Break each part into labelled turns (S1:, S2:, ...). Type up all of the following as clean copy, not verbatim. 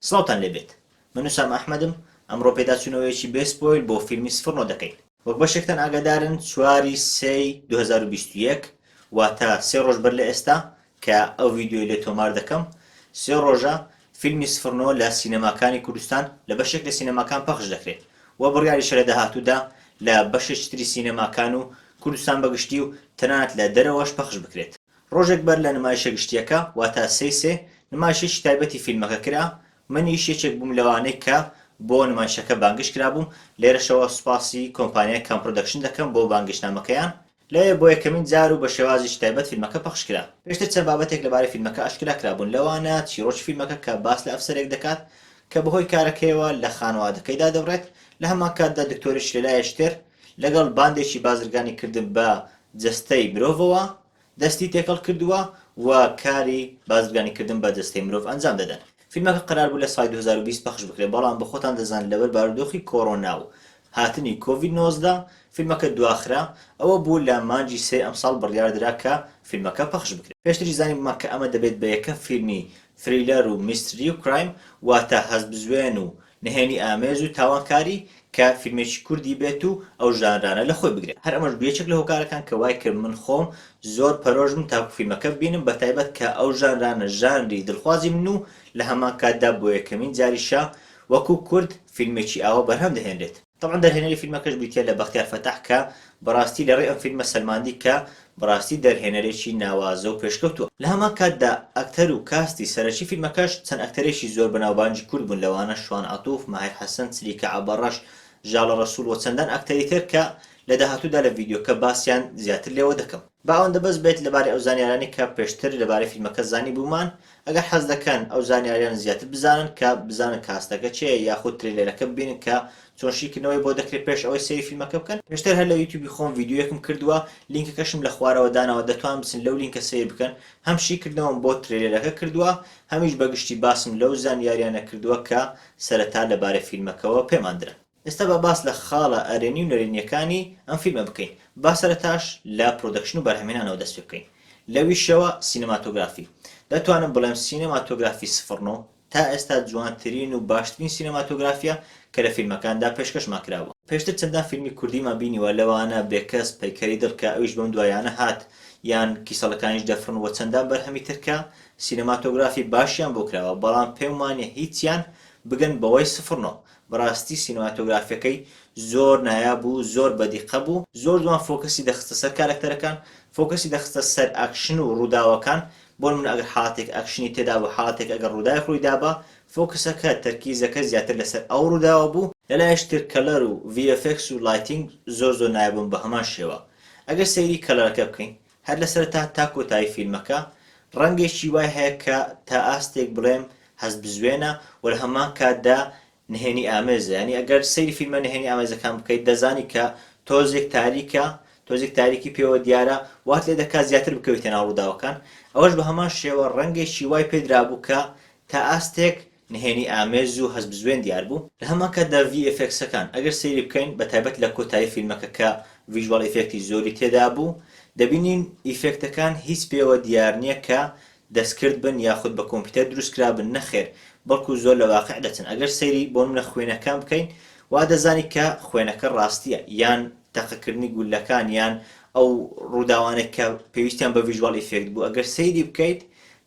S1: سڵاوتان لێبێت. من وسام ئەحمەدم. ئەمڕۆ پێداچوونەوەیەکی بێسپۆیل بۆ فیلمی سفرنۆ دەکەین. وەک بەشێکتان ئاگادارن 4/3/2021 واتە 3 ڕۆژ بەر لە ئێستا کە ئەو ڤیدیۆی لێ تۆمار دەکەم 3 ڕۆژە فیلمی سفرنۆ لە سینەماکانی کوردستان لە بەشێک لە سینەماکان پەخش دەکرێت و بڕیاریشە لە داهاتوودا لە بەشێکی تری سینەماکان و کوردستان بەگشتی و تەنانەت لە دەرەوەش پەخش بکرێت. ڕۆژێک بەر لە نمایشە گشتیەکە واتە 3/3 نمایشێکی تایبەتی فیلمەکە کرا. منیش یەکێک بووم لەوانەی کە بۆ نمایشەکە بانگش کرابووم. لێرەشەوە سوپاسی کۆمپانیای کام پرۆدەکشن دەکەم بۆ بانگشتنامەکەیان. لەوێ بۆ یەکەمین جار و بە شێوازی تایبەت فیلمەکە پەخش کرا. پێشتر چەند بابەتێک لەبارەی فیلمەکە ئاشکرا کرابوون، لەوانە چیرۆکی فیلمەکە کە باس لە ئەفسەرێک دەکات کە بەهۆی کارەکەیەوە لە خانەوادەکەیدا دەبڕێت. لە هەمان کاتدا دکتۆریش لەلایەکی تر لەگەڵ باندێکی بازرگانی کردن بە جەستەی مرۆڤەوە دەستی تێکەڵ کردووە و کاری بازرگانیکردن بە جەستەی مرۆڤ ئەنجام دەدەن. فیلمەکە قەرار بوو لە ساڵی 2020 پەخش بکرێت، بەڵام بە خۆتان دەزان لەبەر بارودۆخی کۆڕۆنا و هاتنی کۆڤید-19 فیلمەکە دواخرا. ئەوە بوو لە مانجی 3 ئەمساڵ بڕیاردرا کە فیلمەکە پەخش بکرێت. پێشتری زانیبوومان کە ئەمە دەبێت بە یەکەم فیلمی فریلەر و میستری و کرایم واتە هەزبزوێن و نهێنی ئامێز و تاوانکاری کە فیلمێکی کوردی بێت و ئەو ژانرانە لە خۆی بگرێت. هەر ئەمەش بێچێک لە هۆکارەکان کە وای کرد من خۆم زۆر پەرۆژم تاکو فیلمەکە ببینم، بە تایبەت کە ئەو ژانرانە ژانری دڵخوازی من و لە هەمان کاتدا بۆ یەکەمین جاریشە وەکو کورد فیلمێکی ئاوە بەرهەم دەهێنرێت. طبعا دەرهێنەری فیلمەکەش بریتە لە بەختیار فەتاح کە بەڕاستی لەڕێ ئەم فیلمە سەلماندی کە بەڕاستی دەرهێنەرێکی ناوازە و پێشکەوتووە. لە هەمان کاتدا ئەکتەر و کاستی سەرەکی فیلمەکەش چەند ئەکتەرێکی زۆر بەناوبانجی کورد بوون، لەوانە شوان عەتوف، ماهیر حەسەن، چریکە عەبەڕەش، ژاڵە ڕەسوول و چەندان ئەکتەری تر کە لە داهاتوودا لە ڤیدیۆکە باسییان زیاتر لێوە دەکەم. با ئەوەندە بەس بێت لەبارەی ئەو زانیارانی کە پێشتر لەبارەی فیلمەکە زانی بوومان. ئەگەر حەز دەکەن ئەو زانیاریان زیاتر بزانن کە بزانن کاستەکە چێە یاخود ترێلەرەکە ببینن کە چۆن شیکردنەوەی بۆ دەکرێت پێش ئەوەی سەیری فیلمەکە بکەن. پێشتر هەر لە یوتیوبی خۆم ڤیدیۆیەکم کردووە، لینکەکەشم لە خوارەوە داناوە، دەتوان بچن لەو لینکە سەیر بکەن. هەم شیکردنەوەم بۆ ترێلەرەکە کردووە، هەمیش بەگشتی باسم لەو زانیاریانە کردووە کە سەرەتا لەبارەی فیلمەکەوە پێماندرا. ئێستا بە باس لە خاڵە ئەرێنی و نەرێنیەکانی ئەم فیلمە بکەین. با سەرەتاش لە پرۆدەکشن و بەرهەمهێنانەوە دەست پێ بکەین. لەویشەوە سینەماتۆگرافی. دەتوانم بڵێم سینەماتۆگرافی سفرنۆ تا ئێستا جوانترین و باشترین سینەماتۆگرافیە کە لە فیلمەکاندا پێشکەشمان کراوە. پێشتر چەندان فیلمی کوردیمان بینیوە، لەوانە بێکەس، پەیکەری دڵ کە ئەویش بەم دوایانە هات یان کیسەڵەکانیش دەفرن و چەندان بەرهەمی ترکە سینەماتۆگرافی باشیان بۆ کراوە، بەڵام پێم وانە هیچیان بگەن بەوەی سفرنۆ. بەڕاستی سینەماتۆگرافیەکەی زۆر نایاب بوو، زۆر بەدیقە بوو، زۆر جوان فۆکەسی دەخستە سەر کارەکتەرەکان، فۆکەسی دەخستە سەر ئاکشن و ڕووداوەکان. بۆ من ئەگەر حاڵاتێک ئاکشنی تێدا بوو، حاڵاتێک ئەگەر ڕووداوێک ڕوویدا بە، فۆکسەکە تەرکیزەکە زیاتر لەسەر ئەو ڕووداوە بوو. لەلایەشتر کەلەر و VFX و لایتینگ زۆر نایبوون بە هەمان شێوە. ئەگەر سەیری کەلەرەکە بکەین هەر لە سەرەتا تا کۆتایی فیلمەکە ڕەنگێکی وای هەیە کە تا ئاستێک بڵێم هەزبزوێنە و لە هەمان کاتدا نهێنی ئامێزە. ینی ئەگەر سەیری فیلمە نهێنی ئامێزەکان بکەیت دەزانی کە تۆزێک تاریکە، تۆزێک تاریکی پێوە دیارە، وات لێ دەکات زیاتر بکەویتە ناو ڕووداوەکان. ئەوەش بە هەمان شێوە ڕەنگێکی وای پێدرا بوو کە تا ئاستێک نهێنی ئامێز و هەزبزوێن دیار بوو. لە هەمان کاتدا VFX-ەکان ئەگەر سەیری بکەین بە تایبەت لە کۆتایی فیلمەکە کە ڤیژوال ئیفێکتی زۆری تێدا بوو، دەبینین ئیفێکتەکان هیچ پێوە دیار نییە کە دەستکرد بن یاخود بە کۆمپیوتەر دروست کرابن، نەخێر، بەڵکو زۆر لە واقع دەچن. ئەگەر سەیری بۆ منە خوێنەکان بکەین وا دەزانی کە خوێنەکە ڕاستیە، یان تەقەکردنی گولەکان یان ئەو ڕووداوانێک کە پێویستیان بە ڤیژوال ئیفێکت بوو ئەگەر سەیری بکەیت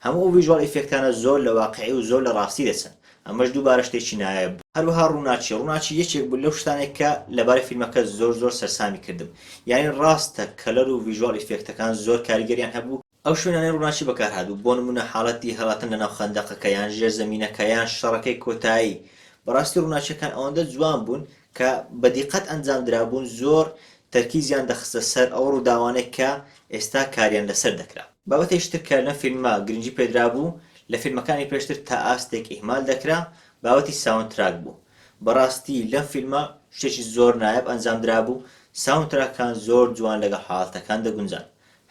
S1: هەموو ڤیژوال ئیفێکتانە زۆر لە واقعی و زۆر لە ڕاستی دەچن. ئەمەش دووبارە شتێکی نایاب بوو. هەروەها ڕووناچی یەکێک بوو لەو شتانێک کە لەبارەی فیلمەکە زۆر سەرسامی کردم. یعنی ڕاستە کەلەر و ڤیژوال ئیفێکتەکان زۆر کاریگەریان هەبوو. ئەو شوێنانەی ڕووناچی بەکارهاتوو، بۆ نمونە حاڵەتی هەڵاتن لەناو خەندەقەکە یان ژێر زەمینەکە یان شەڕەکەی کۆتایی. بەڕاستی ڕووناچیەکان ئەوەندە جوان بوون کە بەدیقەت ئەنجام درابوون، زۆر تەرکیزیان دەخستە سەر ئەو ڕووداوانێک کە ئێستا کاریان لەسەر دەکرا. بابەتێشتر کە لە فیلمە گرنگی پێدرا بوو لە فیلمەکانی پێشتر تا ئاستێک ئیهمال دەکرا، بابەتی ساوندتراک بوو. بەڕاستی لەم فیلمە شتێکی زۆر نایب ئەنجام درابوو. ساوندتراکان زۆر جوان لەگەڵ حاڵەتەکان دەگونجان.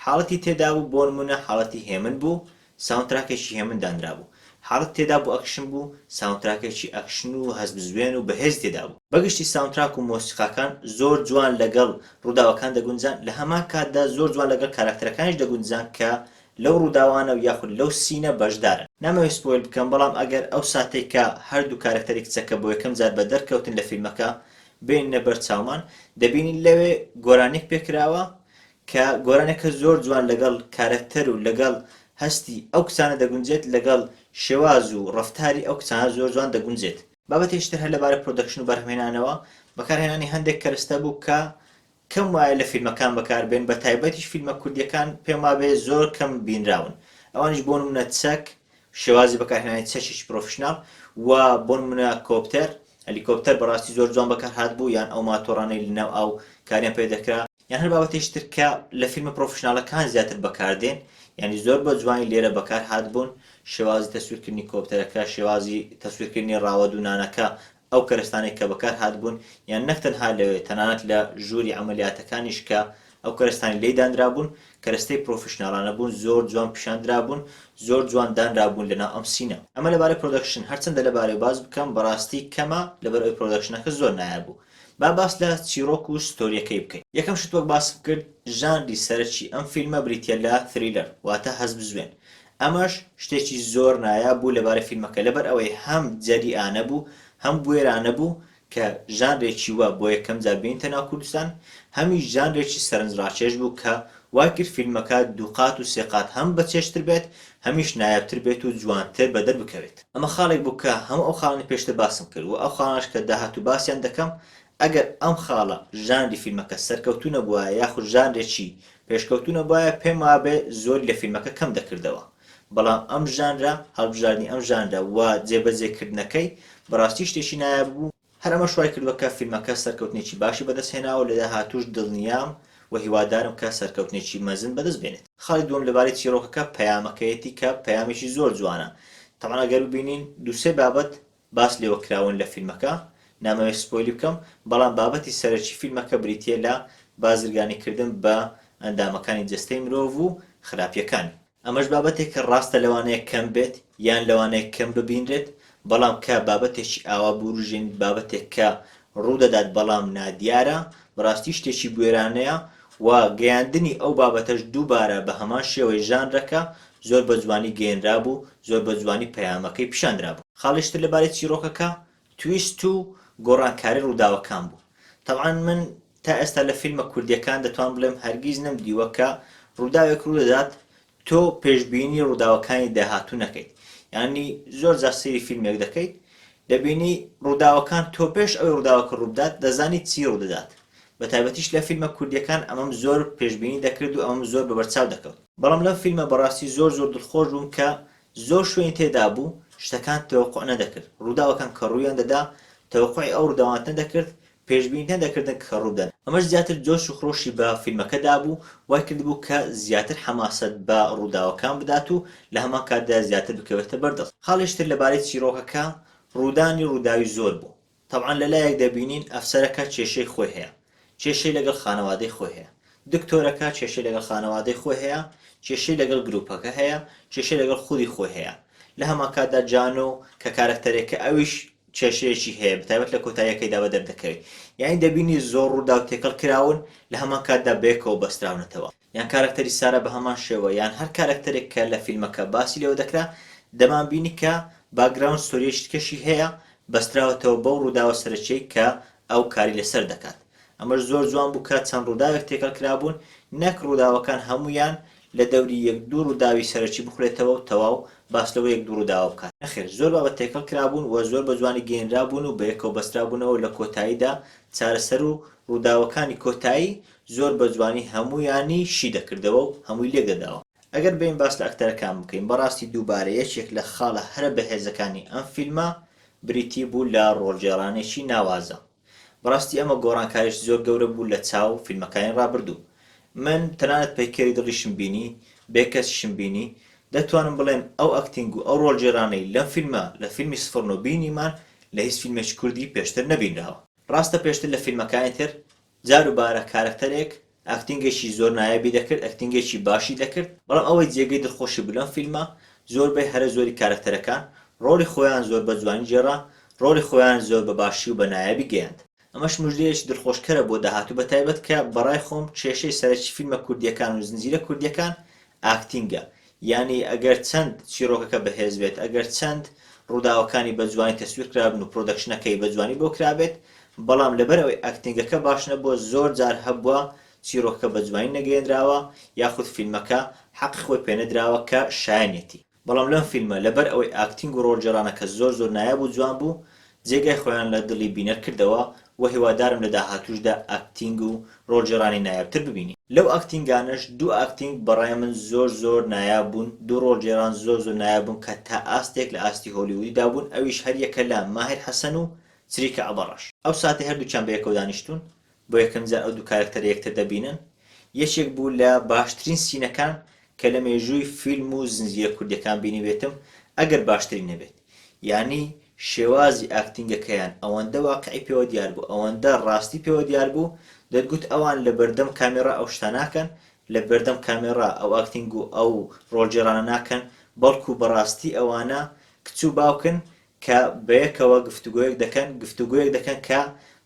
S1: حاڵەتی تێدا بوو بۆ نمونە حاڵەتی هێمن بوو، ساوندتراکێکی هێمن دانرا بوو. حاڵەت تێدا بوو ئەکشن بوو، ساوندتراکێکی ئەکشن و هەزبزوێن و بەهێز تێدا بوو. بەگشتی ساوندتراک و مۆسیقاکان زۆر جوان لەگەڵ ڕووداوەکان دەگونجان، لە هەمان کاتدا زۆر جوان لەگەڵ کاراکتەرەکانیش دەگونجان کە لەو ڕووداوانە و یاخود لەو سینە بەشدارن. نامەوێت سپۆیل بکەم، بەڵام ئەگەر ئەو ساتێک کە هەردوو کارکتەری کچەکە بۆ یەکەم جار بە دەرکەوتن لە فیلمەکە بینە بەرچاومان، دەبینین لەوێ گۆرانێک پێکراوە کە گۆرانێکە زۆر جوان لەگەڵ کارکتەر و لەگەڵ هەستی ئەو کچانە دەگونجێت، لەگەڵ شێواز و ڕەفتاری ئەو کچانە زۆر جوان دەگونجێت. بابەتێشتر هەر لەبارەی پرۆدەکشن و بەرهەمهێنانەوە بەکارهێنانی هەندێک کەرەستە بوو کە کەم وایە لە فیلمەکان بەکاربێن، بە تایبەتیش فیلمە کوردیەکان پێم وابێ زۆر کەم بینراون. ئەوانش بۆ نمونە چەک، شێوازی بەکارهێنانی چەکێکی پرۆفشناڵ، و بۆ نمونە کۆپتەر، هەلیکۆپتەر بەڕاستی زۆر جوان بەکار هات بوو، یان ئەو ماتۆڕانەی لەناو ئاو کاریان پێ دەکرا، یان هەر بابەتێشتر کە لە فیلمە پرۆفشناڵەکان زیاتر بەکاردێن، یعنی زۆر بە جوانی لێرە بەکار هات بوون. شێوازی تەسویرکردنی کۆپتەرەکە، شێوازی تەسویرکردنی ڕاوەدوونانەکە، ئەو کەرەستانێک کە بەکار هات بوون، یان نەکتەنها لەوێ تەنانەت لە ژووری ئەمەلیاتەکانیش کە ئەو کەرەستانی لێدانرا بوون، کەرەستەی پرۆفشناڵانە بوون، زۆر جوان پیشاندرا بوون، زۆر جوان دانرا بوون لەناو ئەم سینە. ئەمە لەبارەی پرۆدەکشن هەرچەندە لەبارەی باز بکەم بەڕاستی کەمە، لەبەر ئەوەی پرۆدەکشنەکە زۆر نایاب بوو. با باس لە چیرۆک و ستۆریەکەی بکەین. یەکەم شت وەک باسم کرد، ژانری سەرەکی ئەم فیلمە بریتیە لە تھریلەر، واتە هەست بزوێن. ئەمەش شتێکی زۆر نایاب بوو لەبارەی فیلمەکە، لەبەر ئەوەی هەم جەریئانە بوو، هەم بوێرانە بوو کە ژانرێکی وە بۆ یەکەم جار بینتە ناو کوردستان، هەمیش ژانرێکی سەرنجڕاکێش بوو کە وای کرد فیلمەکە دووقات و سێقات هەم بەچێشتر بێت، هەمیش نایابتر بێت و جوانتر بەدەر بکەوێت. ئەمە خاڵێک بوو کە هەموو ئەو خاڵانی پێشتر باسم کرد، و ئەو خاڵانش کە داهاتوو باسییان دەکەم، ئەگەر ئەم خاڵە ژانری فیلمەکە سەرکەوتوو نەبووە یاخود ژانرێکی پێشکەوتوو نەبووایە، پێم وابێ زۆر لە فیلمەکە کەم دەکردەوە. بەڵام ئەم ژانرە، هەڵبژاردننی ئەم ژانرە و جێبەجێکردنەکەی بەڕاستی شتێکی نایاب بوو. هەر ئەمە شوای کردووە کە فیلمەکە سەرکەوتنێکی باشی بەدەستهێناوە، لە داهاتووش دڵنیام و هیوادارم کە سەرکەوتنێکی مەزن بەدەست بێنێت. خاڵی دووەم لەبارەی چیرۆکەکە پەیامەکەیەتی کە پەیامێکی زۆر جوانە. تەمەن ئەگەر ببینین دووسێ بابەت باس لێوە کراون لە فیلمەکە، نامەوێت سپۆیلی بکەم، بەڵام بابەتی سەرەکی فیلمەکە بریتیە لە بازرگانیکردن بە ئەندامەکانی جەستەی مرۆڤ و خراپیەکانی. ئەمەش بابەتێک کە ڕاستە لەوانەیە کەم بێت یان لەوانەیە کەم ببینرێت، بەڵام کە بابەتێکی ئاوا بروژین، بابەتێک کە ڕوودەدات بەڵام نادیارە، بەڕاستی شتێکی بوێرانەیە، و گەیاندنی ئەو بابەتەش دووبارە بە هەمان شێوەی ژانرەکە زۆر بە جوانی گەیەنرا بوو، زۆر بە جوانی پەیامەکەی پیشاندرا بوو. خاڵیشتر لەبارەی چیرۆکەکە تویست و گۆڕانکاری ڕووداوەکان بوو. تەبعاً من تا ئێستا لە فیلمە کوردیەکان دەتوان بڵێم هەرگیز نەمدیوە کە ڕووداوێک ڕوودەدات تۆ پێشبینی ڕووداوەکانی داهاتوو نەکەیت. یعنی زۆر جار سەیری فیلمێک دەکەیت، دەبینی ڕووداوەکان تۆ پێش ئەوەی ڕووداوەکە ڕوودات دەزانی چی ڕوودەدات. بە تایبەتیش لە فیلمە کوردیەکان ئەمەم زۆر پێشبینی دەکرد و ئەمەم زۆر بەبەرچاو دەکەوت. بەڵام لەم فیلمە بەڕاستی زۆر دڵخۆش بووم کە زۆر شوێنی تێدا بوو شتەکان تەوەقوع نەدەکرد. ڕووداوەکان کە ڕوویان دەدا تەوەقوعی ئەو ڕووداوانە نەدەکرد، پێشبینی نەدەکردن کە ڕوودەن. ئەمەش زیاتر جۆش و خڕۆشی بە فیلمەکەدا بوو، وای کردبوو کە زیاتر حەماسەت بە ڕووداوەکان بدات و لە هەمان کاتدا زیاتر بکەوێتە بەردەست. خاڵیشتر لەبارەی چیرۆکەکە ڕوودانی ڕووداوی زۆر بوو. تەبعاً لەلایەک دەبینین ئەفسەرەکە کێشەی خۆی هەیە، کێشەی لەگەڵ خانەوادەی خۆی هەیە، دکتۆرەکە کێشەی لەگەڵ خانەوادەی خۆی هەیە، کێشەی لەگەڵ گروپەکە هەیە، کێشەی لەگەڵ خودی خۆی هەیە. لە هەمان کاتدا جانۆ کە کارکتەرێکە ئەویش کێشەیەکی هەیە، بەتایبەت لە کۆتاییەکەیدا بە دەردەکەوێت. یعنی دەبینی زۆر ڕوودا و تێکەڵ کراون لە هەمان کاتدا بێکەوە بەستراونەتەوە. یان کارکتەری سارە بە هەمان شێوە، یان هەر کارکتەرێک کە لە فیلمەکە باسی لێوە دەکرا، دەمان بینی کە باگراوند ستۆریەشتکەشی هەیە، بەستراوەتەوە بەو ڕووداوە سەرەکیەی کە ئەو کاری لەسەر دەکات. ئەمەش زۆر جوان بوو کە چەند ڕووداوێک تێکەڵ کرابوون، نەک ڕووداوەکان هەمویان لە دەوری یەک دوو ڕووداوی سەرەکی بخورێتەوە و تەواو باس لەوە یەک دوو ڕووداوە بکات. نەخێر، زۆر بابەت تێکەڵ کرابوون و زۆر بە جوانی گەیەنرابوون و بەیەکەوە بەسترابوونەوە لە کۆتاییدا چارەسەر و ڕووداوەکانی کۆتایی زۆر بە جوانی هەمویانی شی دەکردەوە و هەمووی لێک دەداوە. ئەگەر بین باس لە ئەکتەرەکان بکەین، بەڕاستی دووبارە یەکێک لە خاڵە هەرە بەهێزەکانی ئەم فیلمە بریتی بوو لە ڕۆڵجێڕانێکی ناوازە. بەڕاستی ئەمە گۆڕانکاریش زۆر گەورە بوو لە چاو فیلمەکانی ڕابردوو. من تەنانەت پەیکەری دڵیشم بینی، بێکەسیشم بینی، دەتوانم بڵێم ئەو ئەکتینگ و ئەو ڕۆڵجێڕانەی لەم فیلمە لە فیلمی سفرنۆ بینیمان لە هیچ فیلمێکی کوردی پێشتر نەبینراوە. ڕاستە پێشتر لە فیلمەکانی تر جاروبارە کارکتەرێک ئەکتینگێکی زۆر نایابی دەکرد، ئەکتینگێکی باشی دەکرد، بەڵام ئەوەی جێگەی دڵخۆشی بوو لەم فیلمە زۆربەی هەرە زۆری کارکتەرەکان ڕۆڵی خۆیان زۆر بە جوانی جێڕا، ڕۆڵی خۆیان زۆر بە باشی و بە نایابی گەیاند. ئەمەش موژدەیەکی دڵخۆشکەرە بۆ داهاتوو، بەتایبەت کە بەڕای خۆم کێشەی سەرەکی فیلمە کوردیەکان و زنجیرە کوردیەکان ئاکتینگە. یعنی ئەگەر چەند چیرۆکەکە بەهێز بێت ئەگەر چەند ڕووداوەکانی بە جوانی تەسویر کرابن و پرۆدەکشنەکەی بە جوانی بۆ کرابێت بەڵام لەبەر ئەوەی ئاکتینگەکە باش نەبووە زۆر جار هەبووە چیرۆکەکە بە جوانی نەگەێنراوە یاخود فیلمەکە حەقی خۆی پێنەدراوە کە شایەنێتی بەڵام لەم فیلمە لەبەر ئەوەی ئاکتینگ و ڕۆڵجێڕانەکە زۆر نایاب و جوان بوو جێگای خۆیان لە دڵی بینەر کردەوە و هیوادارم لە داهاتووشدا ئاکتینگ و ڕۆڵجێڕانی نایابتر ببینی لەو ئاکتینگانەش دوو ئاکتینگ بەڕای من زۆر نایاب بوون دوو ڕۆڵجێڕان زۆر نایاب بوون کە تا ئاستێک لە ئاستی هۆلیوودیدا بوون ئەویش هەر یەکە لە ماهر حەسەن و چریکە ئەبەڕەش ئەو ساتێ هەردووچیان بە یەکەوە دانیشتون بۆ یەکەم جار ئەو دوو کارکتەر یەکتر دەبینن یەکێک بوو لە باشترین سینەکان کە لە مێژووی فیلم و زنجیرە کوردیەکان بینی بێتم ئەگەر باشترین نەبێت یعنی شێوازی ئاکتینگەکەیان ئەوەندە واقعی پێوە دیار بوو ئەوەندە ڕاستی پێوە دیار بوو دەتگوت ئەوان لە بەردەم کامێرا ئەو شتە ناکەن لە بەردەم کامێرا ئەو ئاکتینگ و ئەو ڕۆڵجێڕانە ناکەن بەڵکو بەڕاستی ئەوانە کچ و باوکن کە بەیەکەوە گفتوگویەک دەکەن کە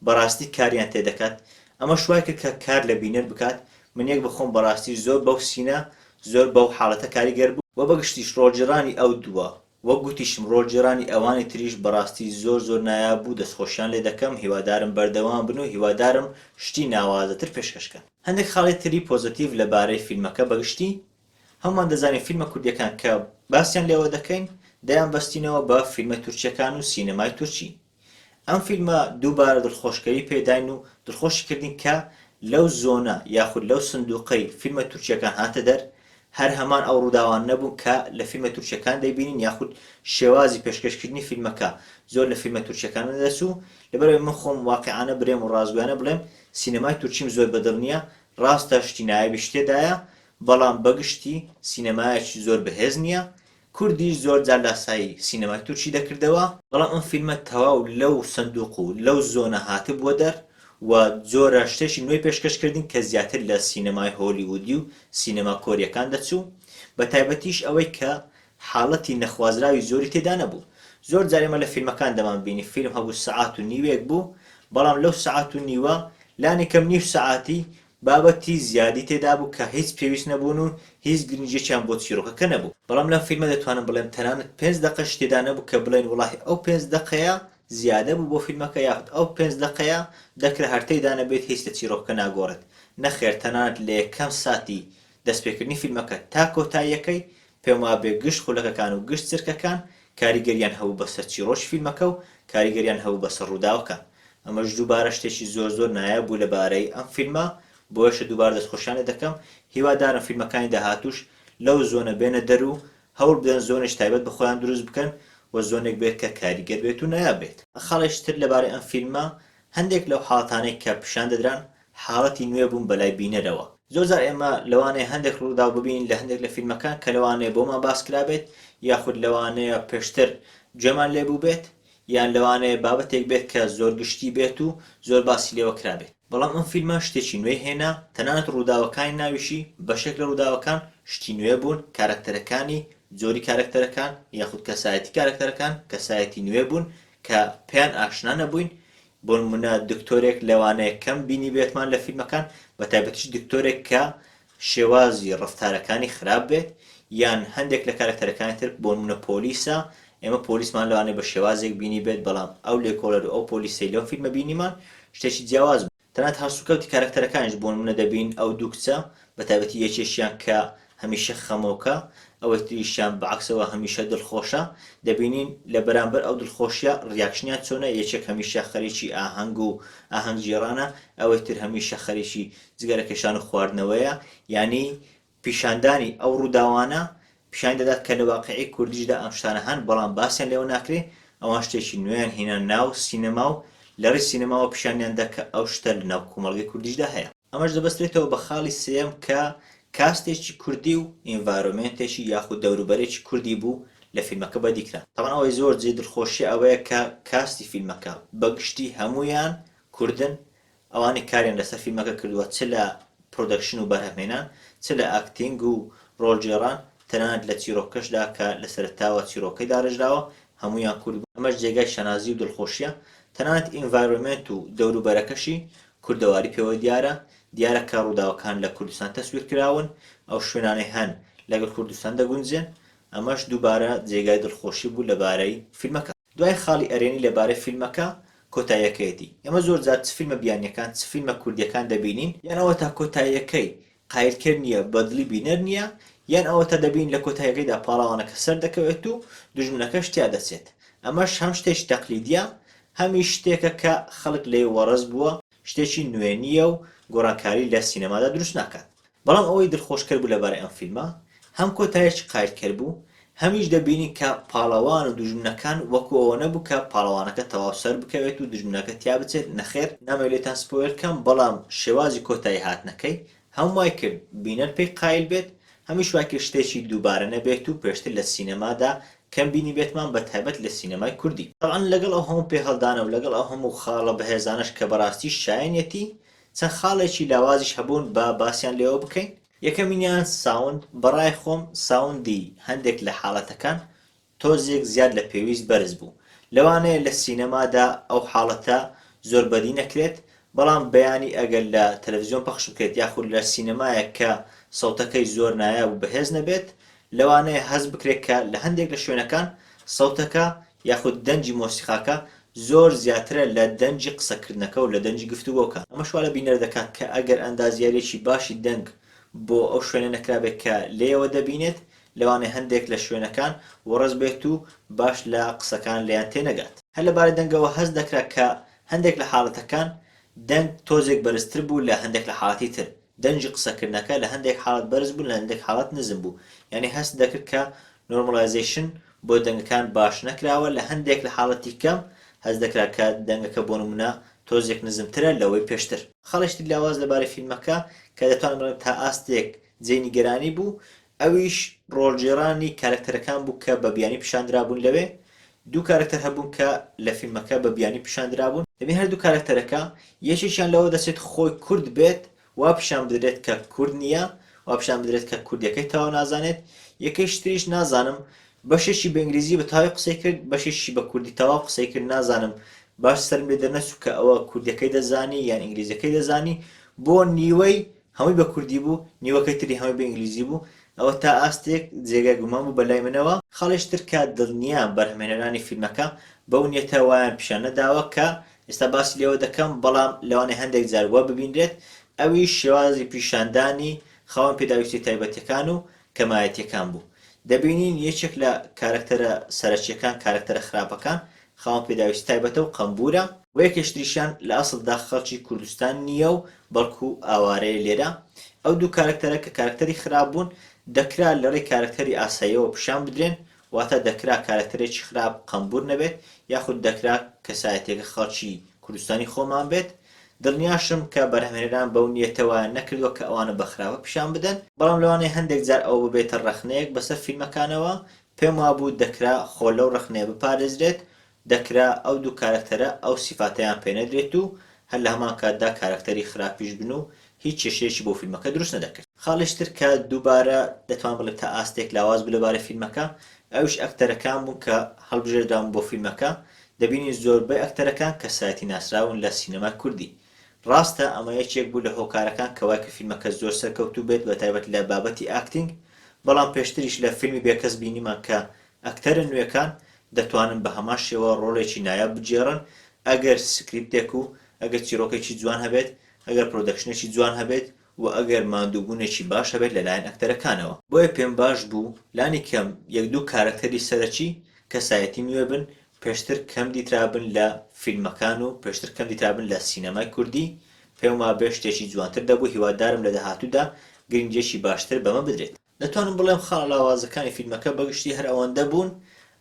S1: بەڕاستی کاریان تێدەکات ئەمە شوای کرد کە کار لە بینەر بکات من یەک بخۆم بەڕاستی زۆر بەو سینە زۆر بەو حاڵەتە کاریگەر بوو و بەگشتیش ڕۆڵجێڕانی ئەو دووە وەک گوتیشم ڕۆڵجێڕانی ئەوانی تریش بەڕاستی زۆر نایاب بوو دەستخۆشیان لێ دەکەم هیوادارم بەردەوام بن و هیوادارم شتی ناوازەتر پێشکەشکەن هەندێک خاڵی تری پۆزتیڤ لەبارەی فیلمەکە بەگشتی هەمومان دەزانین فیلمە کوردیەکان کە باسییان لێوە دەکەین دەیان بەستینەوە بە فیلمە تورکیەکان و سینەمای تورکی ئەم فیلمە دووبارە دڵخۆشکەری پێداین و دڵخۆشکردین کە لەو زۆنە یاخود لەو سندوقەی فیلمە تورکیەکان هاتە دەر هەر هەمان ئەو ڕووداوان نەبوون کە لە فیلمە تورکیەکان دەیبینین یاخود شێوازی پێشکەشکردنی فیلمەکە زۆر لە فیلمە تورکیەکان دەسوو لەبەرەوەی من خۆم واقعانە برێم و ڕازگویانە بڵێم سینەمای تورکیم زۆر بەدڵ نییە ڕاستە شتی نایابیش تێدایە بەڵام بەگشتی سینەمایەکی زۆر بەهێز نییە کوردیش زۆر جار لاسایی سینەمای تورکی دەکردەوە بەڵام ئەم فیلمە تەواو لەو سندوق و لەو زۆنە هاتبووە دەر و جۆرە شتێکی نوێی پێشکەشکردین کە زیاتر لە سینەمای هۆلیوودی و سینەما کۆریەکان دەچوو بە تایبەتیش ئەوەی کە حاڵەتی نەخوازراوی زۆری تێدا نەبوو زۆر جار ئێمە لە فیلمەکان دەمان بینی فیلم هەبوو سەعات و نیوێک بوو بەڵام لەو سەعات و نیوە لانێکەم نیو سەعاتی بابەتی زیادی تێدا بوو کە هیچ پێویست نەبوون و هیچ گرنگێکیان بۆ چیرۆکەکە نەبوو بەڵام لەم فیلمە دەتوانم بڵێم تەنانەت 5 دقەش تێدا نەبوو کە بڵێن وڵاهی ئەو 5 دقەیە زیادە بوو بۆ فیلمەکە یاخود ئەو 5 دقەیە دەکرا هەرتەیدا نەبێت هیچ لە چیرۆکەکە ناگۆڕێت نەخێر تەنانەت لە یەکەم ساتی دەستپێکردنی فیلمەکە تا کۆتاییەکەی پێم وابێ گشت خولەکەکان و گشت چرکەکان کاریگەریان هەبوو بەسەر چیرۆش فیلمەکە و کاریگەریان هەبوو بەسەر ڕووداوەکان ئەمەش دووبارە شتێکی زۆر نایاب بوو لەبارەی ئەم فیلمە بۆیشە دووبارە دەستخۆشیانە دەکەم هیوادارم فیلمەکانی داهاتووش لەو زۆنە بێنە دەر و هەوڵ بدەن زۆنێک تایبەت بە خۆیان دروست بکەن و زۆنێک بێت کە کاریگەر بێت و نایابێت خاڵێشتر لەبارەی ئەم فیلمە هەندێک لەو حاڵەتانەی کە پیشان دەدران حاڵەتی نوێ بوون بەلای بینەرەوە زۆرجار ئێمە لەوانەیە هەندێک ڕووداو ببین لە هەندێک لە فیلمەکان کە لەوانەیە بۆمان باس کرابێت یاخود لەوانەیە پێشتر گوێمان لێبوو بێت یان لەوانەیە بابەتێک بێت کە زۆر گشتی بێت و زۆر باسی لێوە کرابێت بەڵام ئەم فیلمە شتێکی نوێی هێنا تەنانەت ڕووداوەکانی ناویشی بەشێک لە ڕووداوەکان شتی نوێ بوون کارکتەرەکانی جۆری کارکتەرەکان یاخود کەسایەتی کارکتەرەکان کەسایەتی نوێ بوون کە پێیان ئاشنا نەبووین بۆ نمونە دکتۆرێک لەوانەیە کەم بینی بێتمان لە فیلمەکان بە تایبەتیش دکتۆرێک کە شێوازی ڕفتارەکانی خراپ بێت یان هەندێک لە کارکتەرەکانی تر بۆ نمونە پۆلیسە ئێمە پۆلیسمان لەوانەیە بە شێوازێک بینی بێت بەڵام ئەو لێکۆڵەر ئەو پۆلیسەی لەو فیلمە بینیمان شتێکی جیاواز بوو تەنانەت هەڵسوکەوتی کارکتەرەکانیش بۆ نمونە دەبین ئەو دوو کچە بە تایبەتی یەکێکیان کە هەمیشە خەمۆکە ئەوەی تریشیان بەعکسەوە هەمیشە دڵخۆشە دەبینین لە بەرامبەر ئەو دڵخۆشیە ڕیاکشنیان چۆنە یەکێک هەمیشە خەریکی ئاهەنگ و ئاهەنگ جێڕانە ئەوەی تر هەمیشە خەریکی جگەرەکێشان و خواردنەوەیە ینی پیشاندانی ئەو ڕووداوانە پیشان دەدات کە لە واقعی کوردیشدا ئەم شتانە هەن بەڵام باسییان لێوە ناکرێ ئەوان شتێکی نوێیان هێنا ناو سینەما و لەڕی سینەماوە پیشانیان دا کە ئەو شتە لە ناو کۆمەڵگەی کوردیشدا هەیە ئەمەش دەبەسترێتەوە بە خاڵی سێم کە کاستێکی کوردی و ئینڤایرۆمێنتێکی یاخود دەوروبەرێکی کوردی بوو لە فیلمەکە بەدیکرا تەمان ئەوەی زۆر جێ دڵخۆشی ئەوەیە کە کاستی فیلمەکە بەگشتی هەمویان کوردن ئەوانی کاریان لەسەر فیلمەکە کردووە چ لە پرۆدەکشن و بەرهەمێنان چ لە ئاکتینگ و ڕۆڵجێڕان تەنانەت لە چیرۆکەشدا کە لە سەرەتاوە چیرۆکەی داڕژراوە هەمویان کورد بوون ئەمەش جێگای شەنازی و دڵخۆشیە تەنانەت ئینڤایرۆمێنت و دەوروبەرەکەشی کوردەواری پێوە دیارە کە ڕووداوەکان لە کوردستان تەسویر کراون ئەو شوێنانەی هەن لەگەڵ کوردستان دەگونجێن. ئەمەش دووبارە جێگای دڵخۆشی بوو لەبارەی فیلمەکە. دوای خاڵی ئەرێنی لەبارەی فیلمەکە کۆتاییەکەیەتی. ئەمە زۆر جار چ فیلمە بیانیەکان چ فیلمە کوردیەکان دەبینین، یان ئەوە تا کۆتاییەکەی قایلکرد نییە بەدڵی بینەر نییە، یان ئەوە تا دەبین لە کۆتاییەکەیدا پاڵاوانەکە سەر دەکەوێت و دژمنەکەش تیا دەچێت. ئەمەش هەم شتێکی تەقلیدیە، هەمیش شتێکە کە خەڵک لێ وەڕەس بووە، شتێکی نوێ نییە و گۆڕانکاری لە سینەمادا دروست ناکات. بەڵام ئەوەی دڵخۆشکەر بوو لەبارەی ئەم فیلمە هەم کۆتاییەکی قایلکرد بوو، هەمیش دەبینی کە پاڵەوان و دژمنەکان وەکو ئەوە نەبوو کە پاڵەوانەکە تەواو سەر بکەوێت و دژمنەکە تیا بچێت. نەخێر، نامەوێت لێتان سپۆیلەر بکەم، بەڵام شێوازی کۆتایی هاتنەکەی هەم وای کرد بینەر پێی قایل بێت، هەمیش وای کرد شتێکی دووبارە نەبێت و پێشتر لە سینەمادا کەم بینی بێتمان بە تایبەت لە سینەمای کوردی. طبعاً لەگەڵ ئەو هەموو پێهەڵدانە و لەگەڵ ئەو هەموو خاڵە بەهێزانەش کە بەڕاستی شایەنێتی، چەند خاڵێکی لاوازیش هەبوون بە باسییان لێەوە بکەین. یەکەمینیان ساوند. بەڕای خۆم ساوندی هەندێک لە حاڵەتەکان تۆزێک زیاد لە پێویست بەرز بوو. لەوانەیە لە سینەمادا ئەو حاڵەتە زۆر بەدی نەکرێت، بەڵام بەیانی ئەگەر لە تەلەڤیزیۆن پەخش بکرێت یاخود لە سینەمایەک کە سەوتەکەی زۆر نایاب و بەهێز نەبێت، لەوانەیە هەز بکرێت کە لە هەندێک لە شوێنەکان سەوتەکە یاخود دەنجی مۆسیقاکە زۆر زیاترە لە دەنجی قسەکردنەکە و لە دەنجی گفتوگۆکە. ئەمە شوا لە بینەر دەکات کە ئەگەر ئەندازیاریەکی باشی دەنگ بۆ ئەو شوێنە نەکرابێت کە لێەوە دەبینێت، لەوانەیە هەندێک لە شوێنەکان وەڕەس بێت و باش لە قسەکان لێیان تێنەگات. هەر لەبارەی دەنگەوە هەز دەکرا کە هەندێک لە حاڵەتەکان دەنگ تۆزێک بەرزتر بوو لە هەندێک لە حاڵەتی تر. دەنجی قسەکردنەکە لە هەندێک حاڵەت بەرز بوو، لە هەندێک حاڵەت نزم بوو. یعنی هەست دەکرد کە نۆرمەلایزیشن بۆ دەنگەکان باش نەکراوە، لە هەندێک لە حاڵەتی کەم هەز دەکرا کە دەنگەکە بۆ نمونە تۆزێک نزمترە لەوەی پێشتر. خەڵشتی لاواز لەبارەی فیلمەکە کە دەتوانم بڵێم تا ئاستێک جێی نیگەرانی بوو، ئەویش ڕۆڵجێڕانی کارکتەرەکان بوو کە بە بیانی پیشاندرابوون. لەوێ دوو کارکتەر هەبوون کە لە فیلمەکە بە بیانی پیشاندرابوون. دەبێت هەردوو کارکتەرەکە یەکێکیان لەوە دەچێت خۆی کورد بێت، وا پیشان بدرێت کە کورد نییە، وا پیشان بدرێت کە کوردیەکەی تەواو نازانێت. یەکەیش تریش نازانم بەشێکی بە ئینگلیزی بە تاوی قسەی کرد، بەشێکی بە کوردی تەواو قسەی کرد. نازانم باش سەرم لێ دەرنەچوو کە ئەوە کوردیەکەی دەزانی یان ئینگلیزیەکەی دەزانی، بۆ نیوەی هەمووی بە کوردی بوو، نیوەکەی تری هەمووی بە ئینگلیزی بوو. ئەوە تا ئاستێک جێگای گومان بوو بەلای منەوە. خەڵشتر کە دڵنیا بەرهەمهێنەرانی فیلمەکە بەو نیەتە وایان پیشان نەداوە کە ئێستا باسی لێوە دەکەم، بەڵام لەوانەیە هەندێک جار وە ببینرێت. ئەوی شێوازی پیشاندانی خاوەن پێداویستی تایبەتیەکان و کەمایەتیەکان بوو. دەبینین یەکێک لە کارکتەرە سەرەکیەکان، کارکتەرە خراپەکان خاوەن پێداویستی تایبەتە و قەمبورە، و یەکێشتریشیان لە ئەسڵدا خەڵکی کوردستان نییە و بەڵکو ئاوارەیە. لێرە ئەو دوو کارکتەرە کە کارکتەری خراپ بوون دەکرا لەڕێی کارکتەری ئاساییەوە پیشان بدرێن، واتە دەکرا کارکتەرێکی خراپ قەمبور نەبێت، یاخود دەکرا کەسایەتێکە خەڵکی کوردستانی خۆمان بێت. دڵنیاشم کە بەرهەمهێنەران بەو نیەتەوە نەکردووە کە ئەوانە بەخراپە پیشان بدەن، بەڵام لەوانەیە هەندێک جار ئەو ببێتە ڕەخنەیەک بەسەر فیلمەکانەوە. پێم وابوو دەکرا خۆ لەو ڕەخنەیە بپارێزرێت، دەکرا ئەو دوو کارکتەرە ئەو سیفاتەیان پێنەدرێت و هەر لە هەمان کاتدا کارکتەری خراپیش بن و هیچ کێشەیەکی بۆ فیلمەکە دروست نەدەکرد. خاڵشتر کە دووبارە دەتوان بڵێت تا ئاستێک لاواز بوو لەبارەی فیلمەکە، ئەوش ئەکتەرەکان بوون کە هەڵبژێردراون بۆ فیلمەکە. دەبینی زۆربەی ئەکتەرەکان کەسایەتی ناسراون لە سینەمای کوردی. ڕاستە ئەمە یەکێک بوو لە هۆکارەکان کە وای کە فیلمەکە زۆر سەرکەوتوو بێت، بە تایبەت لە بابەتی ئاکتینگ. بەڵام پێشتریش لە فیلمی بێکەس بینیمان کە ئەکتەرە نوێکان دەتوانن بە هەمان شێوە ڕۆڵێکی نایاب بجێڕن ئەگەر سکریپتێک و ئەگەر چیرۆکێکی جوان هەبێت، ئەگەر پرۆدەکشنێکی جوان هەبێت و ئەگەر ماندووبوونێکی باش هەبێت لەلایەن ئەکتەرەکانەوە. بۆیە پێم باش بوو لانی کەم یەک دوو کارکتەری سەرەکی کەسایەتی نوێ بن، پێشتر کەم دیترابن لە فیلمەکان و پێشتر کەم دیترابن لە سینەمای کوردی. پێم وابێ شتێکی جوانتر دەبوو. هیوادارم لە داهاتوودا گرنگێکی باشتر بەمە بدرێت. دەتوانم بڵێم خاڵ لاوازەکانی فیلمەکە بەگشتی هەر ئەوەندە بوون.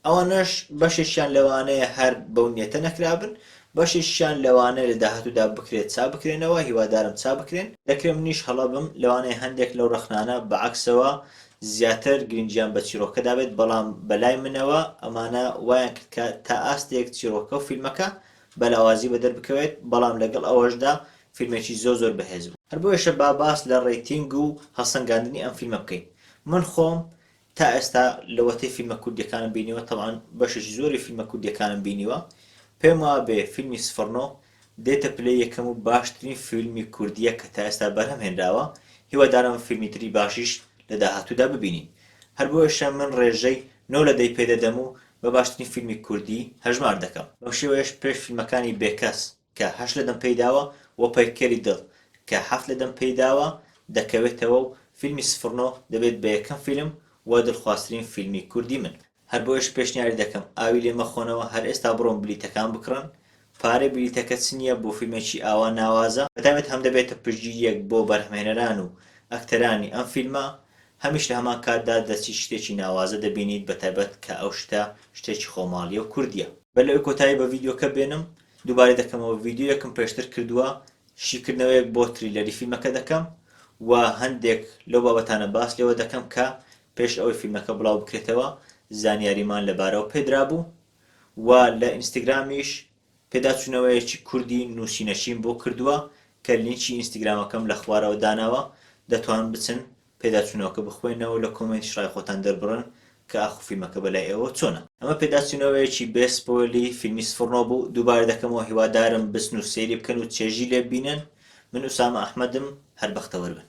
S1: ئەوانەش بەشێکیان لەوانەیە هەر بەو نیەتە نەکرابن، بەشێکیان لەوانەیە لە داهاتوودا بکرێت چا بکرێنەوە. هیوادارم چا بکرێن. دەکرێت منیش هەڵە بم لەوانەیە هەندێک لەو ڕەخنانە بەعەکسەوە زیاتر گرنگیان بە چیرۆکەدا بێت، بەڵام بەلای منەوە ئەمانە وایان کرد کە تا ئاستێک چیرۆکە و فیلمەکە بەلاوازی بەدەر بکەوێت، بەڵام لەگەڵ ئەوەشدا فیلمێکی زۆر بەهێز بوو. هەر بۆیەشە با باس لە ڕێتینگ و هەڵسەنگاندنی ئەم فیلمە بکەین. من خۆم تا ئێستا لەوەتەی فیلمە کوردیەکانم بینیوە، تەواان بەشێکی زۆری فیلمە کوردیەکانم بینیوە، پێم وابێ فیلمی سفڕنۆ دێتە پلەی یەکەم و باشترین فیلمی کوردیە کە تا ئێستا بەرهەمهێنراوە. هیوادارم فیلمی تری باشیش لە داهاتوودا ببینین. هەر بۆ ئێشە من ڕێژەی 9 لە 10 پێدەدەم و بە باشترین فیلمی کوردی هەژمار دەکەم. بەو شێوەیەش پێش فیلمەکانی بێکەس کە 8 لە 10 پێداوە و پەیکەری دڵ کە 7 لە 10 پێداوە دەکەوێتەوە و فیلمی 09 دەبێت بە یەکەم فیلم و دڵخوازترین فیلمی کوردی من. هەر بۆیش پێشنیاری دەکەم ئاوی لێ مەخۆنەوە، هەر ئێستا بڕۆن بلیتەکان بکڕن. پارەی بلیتەکە چنیە بۆ فیلمێکی ئاوا ناوازە، بەتابێت هەم دەبێتە پشتگیریەک بۆ بەرهەمهێنەران و ئەکتەرانی ئەم فیلمە، هەمیش لە هەمان کاتدا دەستی شتێکی ناوازە دەبینیت، بەتایبەت کە ئەو شتە شتێکی خۆماڵیە و کوردیە. بە لەوەی کۆتایی بە ڤیدیۆکە بێنم، دووبارە دەکەمەوە ڤیدیۆیەکم پێشتر کردووە، شیکردنەوەیەک بۆ تریلەری فیلمەکە دەکەم و هەندێک لەو بابەتانە باس لێوە دەکەم کە پێش ئەوەی فیلمەکە بڵاو بکرێتەوە زانیاریمان لەبارەوە پێدرا بوو. و لە ئینستاگرامیش پێداچوونەوەیەکی کوردی نووسینەشیم بۆ کردووە کە لینکی ئینستاگرامەکەم لە خوارەوە داناوە، دەتوان بچن پێداچوونەوەکە بخوێنەوە لە کۆمنت شڕای خۆتان دەربڕن کە ئاخو فیلمەکە بەلای ئێوە چۆنە. ئەمە پێداچوونەوەیەکی بێ سپۆیلی فیلمی 09 بوو. دووبارە دەکەمەوە، هیوادارم بچن و سەیری بکەن و چێژی لێ ببینن. من ئوسامە ئەحمەدم، هەر بەختەوەر بن.